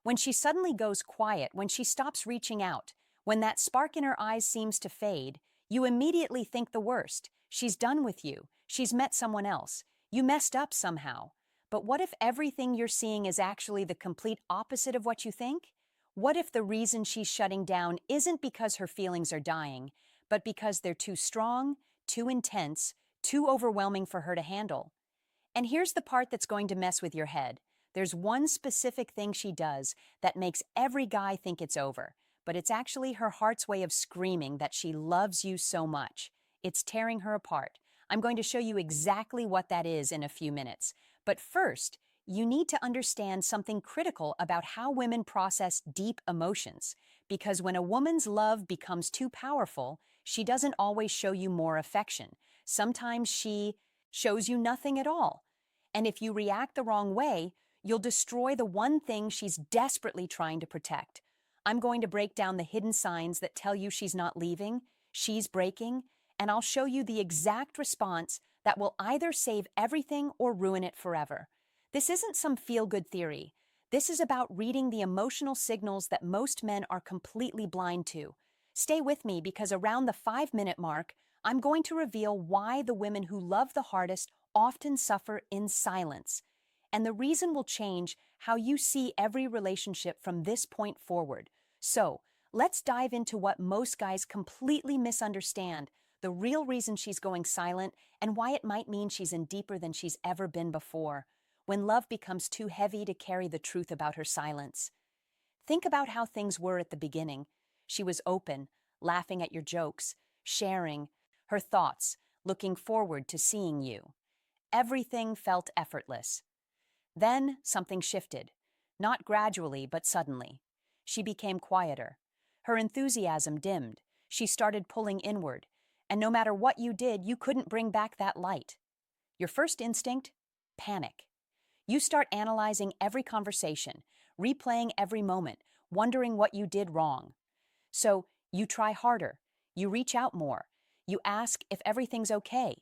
When she suddenly goes quiet, when she stops reaching out, when that spark in her eyes seems to fade, you immediately think the worst. She's done with you. She's met someone else. You messed up somehow. But what if everything you're seeing is actually the complete opposite of what you think? What if the reason she's shutting down isn't because her feelings are dying, but because they're too strong, too intense, too overwhelming for her to handle? And here's the part that's going to mess with your head. There's one specific thing she does that makes every guy think it's over, but it's actually her heart's way of screaming that she loves you so much. It's tearing her apart. I'm going to show you exactly what that is in a few minutes. But first, you need to understand something critical about how women process deep emotions. Because when a woman's love becomes too powerful, she doesn't always show you more affection. Sometimes she shows you nothing at all. And if you react the wrong way, you'll destroy the one thing she's desperately trying to protect. I'm going to break down the hidden signs that tell you she's not leaving, she's breaking, and I'll show you the exact response that will either save everything or ruin it forever. This isn't some feel-good theory. This is about reading the emotional signals that most men are completely blind to. Stay with me because around the 5-minute mark, I'm going to reveal why the women who love the hardest often suffer in silence. And the reason will change how you see every relationship from this point forward. So, let's dive into what most guys completely misunderstand, the real reason she's going silent, and why it might mean she's in deeper than she's ever been before, when love becomes too heavy to carry the truth about her silence. Think about how things were at the beginning. She was open, laughing at your jokes, sharing her thoughts, looking forward to seeing you. Everything felt effortless. Then something shifted, not gradually but suddenly. She became quieter. Her enthusiasm dimmed. She started pulling inward, and no matter what you did, you couldn't bring back that light. Your first instinct? Panic. You start analyzing every conversation, replaying every moment, wondering what you did wrong. So you try harder. You reach out more. You ask if everything's okay.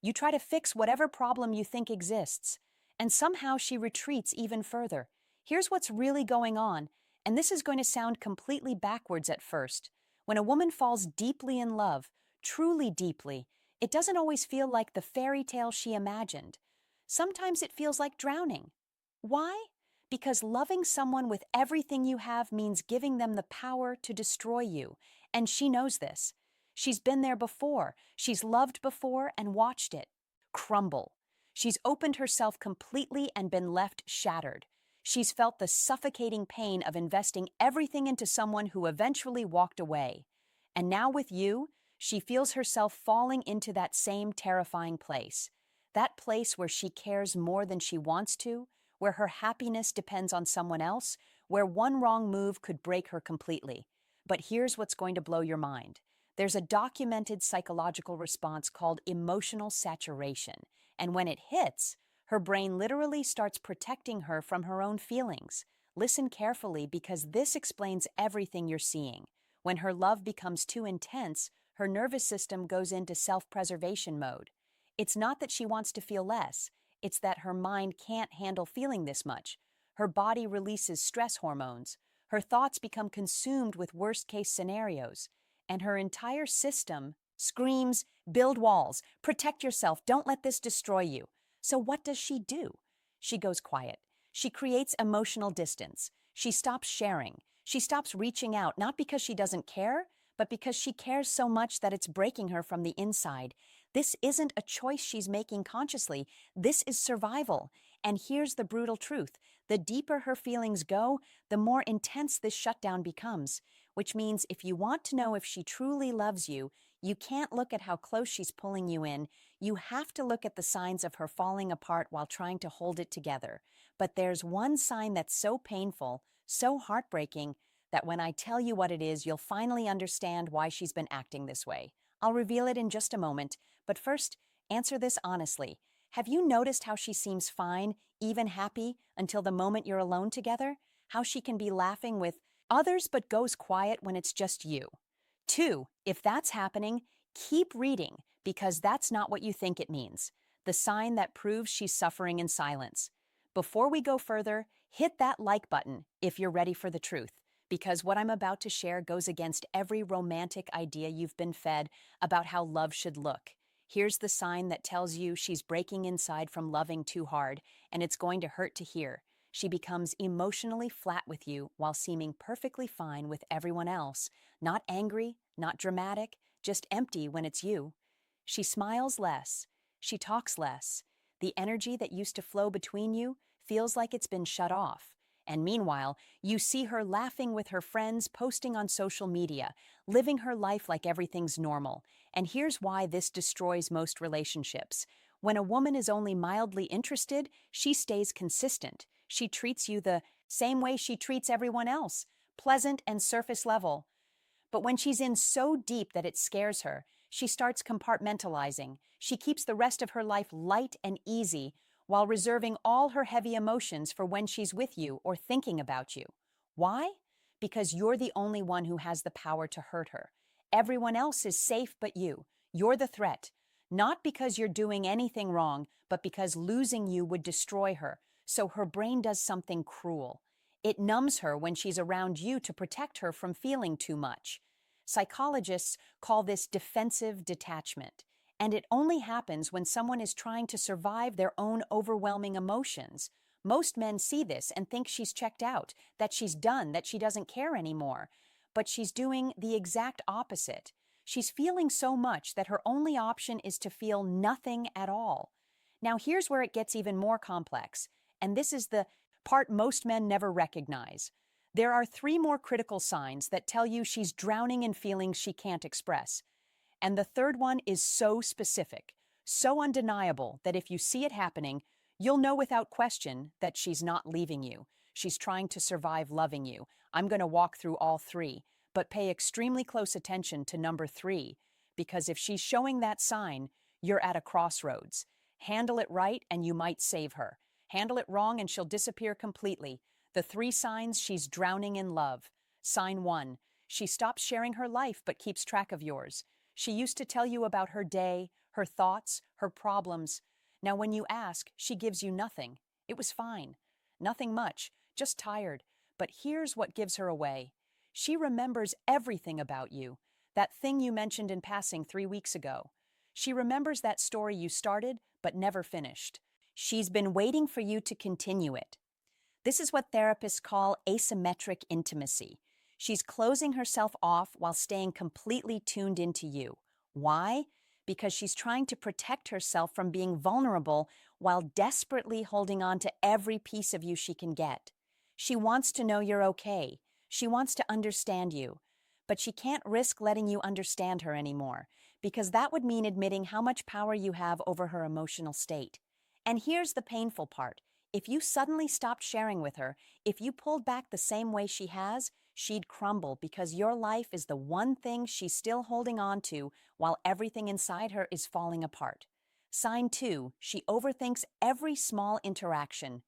You try to fix whatever problem you think exists. And somehow she retreats even further. Here's what's really going on, and this is going to sound completely backwards at first. When a woman falls deeply in love, truly deeply, it doesn't always feel like the fairy tale she imagined. Sometimes it feels like drowning. Why? Because loving someone with everything you have means giving them the power to destroy you, and she knows this. She's been there before, she's loved before and watched it crumble. She's opened herself completely and been left shattered. She's felt the suffocating pain of investing everything into someone who eventually walked away. And now with you, she feels herself falling into that same terrifying place. That place where she cares more than she wants to, where her happiness depends on someone else, where one wrong move could break her completely. But here's what's going to blow your mind. There's a documented psychological response called emotional saturation, and when it hits, her brain literally starts protecting her from her own feelings. Listen carefully because this explains everything you're seeing. When her love becomes too intense, her nervous system goes into self-preservation mode. It's not that she wants to feel less, it's that her mind can't handle feeling this much. Her body releases stress hormones, her thoughts become consumed with worst-case scenarios, and her entire system screams, build walls, protect yourself, don't let this destroy you. So what does she do? She goes quiet. She creates emotional distance. She stops sharing. She stops reaching out, not because she doesn't care, but because she cares so much that it's breaking her from the inside. This isn't a choice she's making consciously. This is survival. And here's the brutal truth. The deeper her feelings go, the more intense this shutdown becomes. Which means if you want to know if she truly loves you, you can't look at how close she's pulling you in. You have to look at the signs of her falling apart while trying to hold it together. But there's one sign that's so painful, so heartbreaking, that when I tell you what it is, you'll finally understand why she's been acting this way. I'll reveal it in just a moment, but first, answer this honestly. Have you noticed how she seems fine, even happy, until the moment you're alone together? How she can be laughing with others but goes quiet when it's just you? 2. If that's happening, keep reading, because that's not what you think it means. The sign that proves she's suffering in silence. Before we go further, Hit that like button if you're ready for the truth, because what I'm about to share goes against every romantic idea you've been fed about how love should look. Here's the sign that tells you she's breaking inside from loving too hard, and it's going to hurt to hear. She becomes emotionally flat with you while seeming perfectly fine with everyone else, not angry, not dramatic, just empty when it's you. She smiles less. She talks less. The energy that used to flow between you feels like it's been shut off. And meanwhile, you see her laughing with her friends, posting on social media, living her life like everything's normal. And here's why this destroys most relationships. When a woman is only mildly interested, she stays consistent. She treats you the same way she treats everyone else, pleasant and surface level. But when she's in so deep that it scares her, she starts compartmentalizing. She keeps the rest of her life light and easy while reserving all her heavy emotions for when she's with you or thinking about you. Why? Because you're the only one who has the power to hurt her. Everyone else is safe but you. You're the threat. Not because you're doing anything wrong, but because losing you would destroy her. So her brain does something cruel. It numbs her when she's around you to protect her from feeling too much. Psychologists call this defensive detachment, and it only happens when someone is trying to survive their own overwhelming emotions. Most men see this and think she's checked out, that she's done, that she doesn't care anymore. But she's doing the exact opposite. She's feeling so much that her only option is to feel nothing at all. Now, here's where it gets even more complex, and this is the part most men never recognize. There are three more critical signs that tell you she's drowning in feelings she can't express. And the third one is so specific, so undeniable that if you see it happening, you'll know without question that she's not leaving you. She's trying to survive loving you. I'm going to walk through all three, but pay extremely close attention to number three, because if she's showing that sign, you're at a crossroads. Handle it right and you might save her. Handle it wrong and she'll disappear completely. The three signs she's drowning in love. Sign one, she stops sharing her life but keeps track of yours. She used to tell you about her day, her thoughts, her problems. Now when you ask, she gives you nothing. It was fine. Nothing much, just tired. But here's what gives her away. She remembers everything about you. That thing you mentioned in passing 3 weeks ago. She remembers that story you started but never finished. She's been waiting for you to continue it. This is what therapists call asymmetric intimacy. She's closing herself off while staying completely tuned into you. Why? Because she's trying to protect herself from being vulnerable while desperately holding on to every piece of you she can get. She wants to know you're okay. She wants to understand you. But she can't risk letting you understand her anymore, because that would mean admitting how much power you have over her emotional state. And here's the painful part. If you suddenly stopped sharing with her, if you pulled back the same way she has, she'd crumble because your life is the one thing she's still holding on to while everything inside her is falling apart. Sign two, she overthinks every small interaction.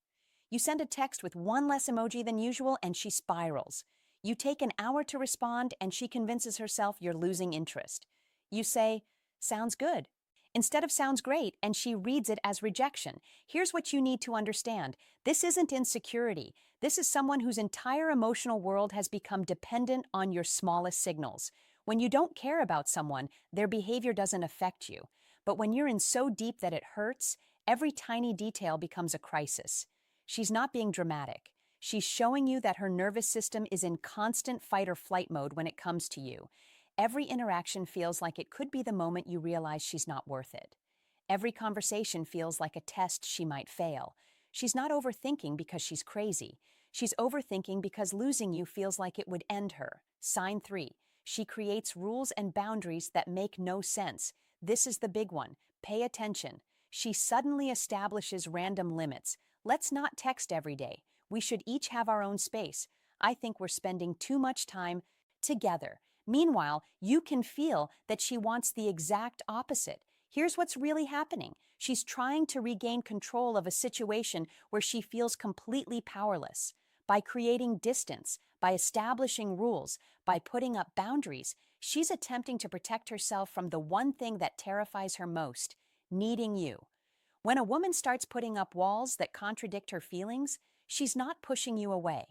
You send a text with one less emoji than usual and she spirals. You take an hour to respond and she convinces herself you're losing interest. You say, "Sounds good," instead of "sounds great," and she reads it as rejection. Here's what you need to understand. This isn't insecurity. This is someone whose entire emotional world has become dependent on your smallest signals. When you don't care about someone, their behavior doesn't affect you. But when you're in so deep that it hurts, every tiny detail becomes a crisis. She's not being dramatic. She's showing you that her nervous system is in constant fight or flight mode when it comes to you. Every interaction feels like it could be the moment you realize she's not worth it. Every conversation feels like a test she might fail. She's not overthinking because she's crazy. She's overthinking because losing you feels like it would end her. Sign three, she creates rules and boundaries that make no sense. This is the big one. Pay attention. She suddenly establishes random limits. Let's not text every day. We should each have our own space. I think we're spending too much time together. Meanwhile, you can feel that she wants the exact opposite. Here's what's really happening. She's trying to regain control of a situation where she feels completely powerless. By creating distance, by establishing rules, by putting up boundaries, she's attempting to protect herself from the one thing that terrifies her most, needing you. When a woman starts putting up walls that contradict her feelings, She's not pushing you away.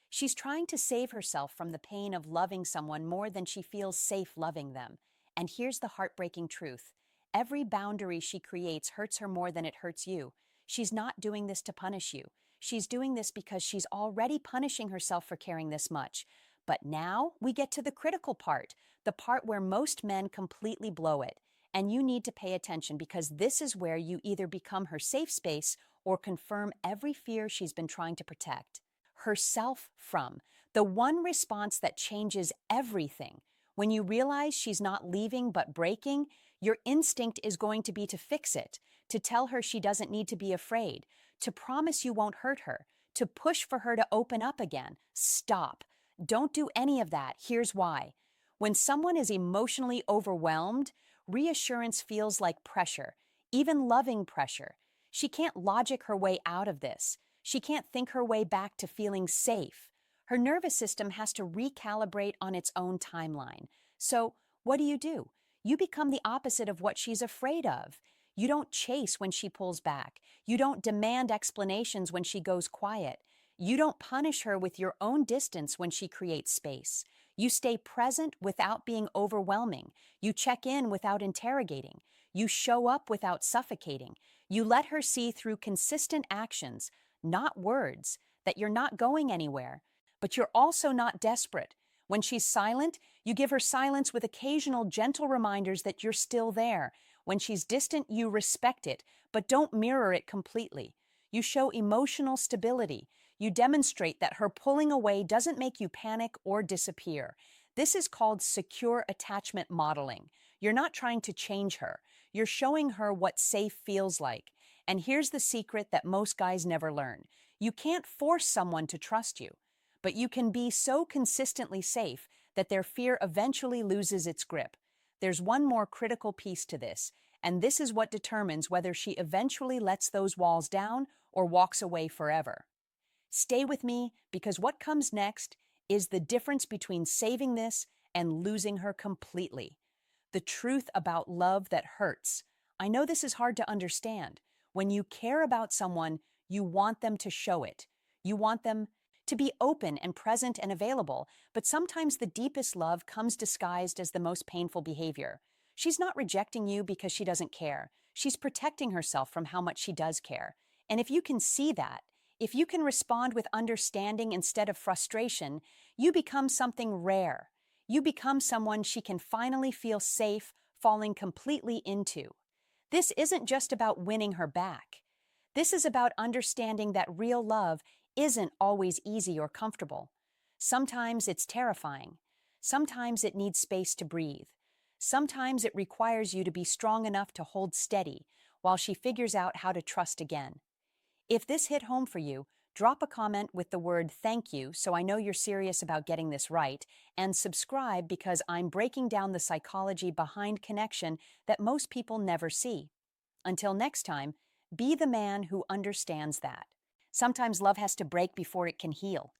She's trying to save herself from the pain of loving someone more than she feels safe loving them. And here's the heartbreaking truth. Every boundary she creates hurts her more than it hurts you. She's not doing this to punish you. She's doing this because she's already punishing herself for caring this much. But now we get to the critical part, the part where most men completely blow it. And you need to pay attention because this is where you either become her safe space or confirm every fear she's been trying to protect herself from. The one response that changes everything. When you realize she's not leaving but breaking, your instinct is going to be to fix it, to tell her she doesn't need to be afraid, to promise you won't hurt her, to push for her to open up again. Stop. Don't do any of that. Here's why. When someone is emotionally overwhelmed, reassurance feels like pressure, even loving pressure. She can't logic her way out of this. She can't think her way back to feeling safe. Her nervous system has to recalibrate on its own timeline. So, what do? You become the opposite of what she's afraid of. You don't chase when she pulls back. You don't demand explanations when she goes quiet. You don't punish her with your own distance when she creates space. You stay present without being overwhelming. You check in without interrogating. You show up without suffocating. You let her see through consistent actions, not words, that you're not going anywhere. But you're also not desperate. When she's silent, you give her silence with occasional gentle reminders that you're still there. When she's distant, you respect it, but don't mirror it completely. You show emotional stability. You demonstrate that her pulling away doesn't make you panic or disappear. This is called secure attachment modeling. You're not trying to change her. You're showing her what safe feels like. And here's the secret that most guys never learn. You can't force someone to trust you, but you can be so consistently safe that their fear eventually loses its grip. There's one more critical piece to this, and this is what determines whether she eventually lets those walls down or walks away forever. Stay with me because what comes next is the difference between saving this and losing her completely. The truth about love that hurts. I know this is hard to understand. When you care about someone, you want them to show it. You want them to be open and present and available, but sometimes the deepest love comes disguised as the most painful behavior. She's not rejecting you because she doesn't care. She's protecting herself from how much she does care. And if you can see that, if you can respond with understanding instead of frustration, you become something rare. You become someone she can finally feel safe falling completely into. This isn't just about winning her back. This is about understanding that real love isn't always easy or comfortable. Sometimes it's terrifying. Sometimes it needs space to breathe. Sometimes it requires you to be strong enough to hold steady while she figures out how to trust again. If this hit home for you, drop a comment with the word "thank you" so I know you're serious about getting this right, and subscribe because I'm breaking down the psychology behind connection that most people never see. Until next time, be the man who understands that. Sometimes love has to break before it can heal.